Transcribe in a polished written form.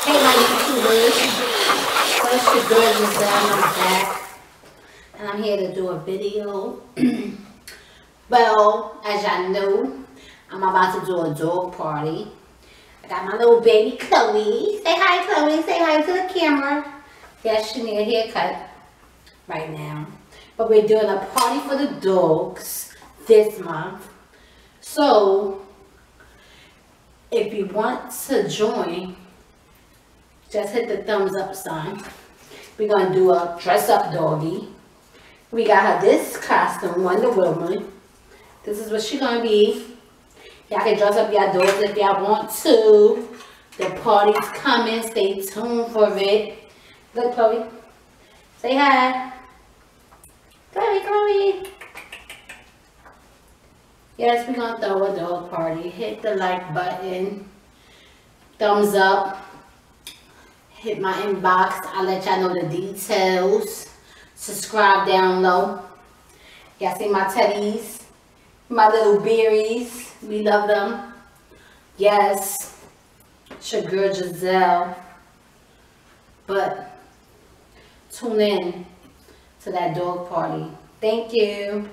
Hey my YouTubers, so it's your girl Giselle, I'm back, and I'm here to do a video. Well, as y'all know, I'm about to do a dog party. I got my little baby Chloe. Say hi Chloe, say hi to the camera. Yes, she need a haircut right now. But we're doing a party for the dogs this month. So, if you want to join, just hit the thumbs up sign. We're going to do a dress up doggy. We got her this costume, Wonder Woman. This is what she's going to be. Y'all can dress up your dogs if y'all want to. The party's coming. Stay tuned for it. Look, Chloe. Say hi. Chloe. Yes, we're going to throw a dog party. Hit the like button. Thumbs up. Hit my inbox. I'll let y'all know the details. Subscribe down low. Y'all see my teddies? My little berries. We love them. Yes. It's your girl Giselle. But tune in to that dog party. Thank you.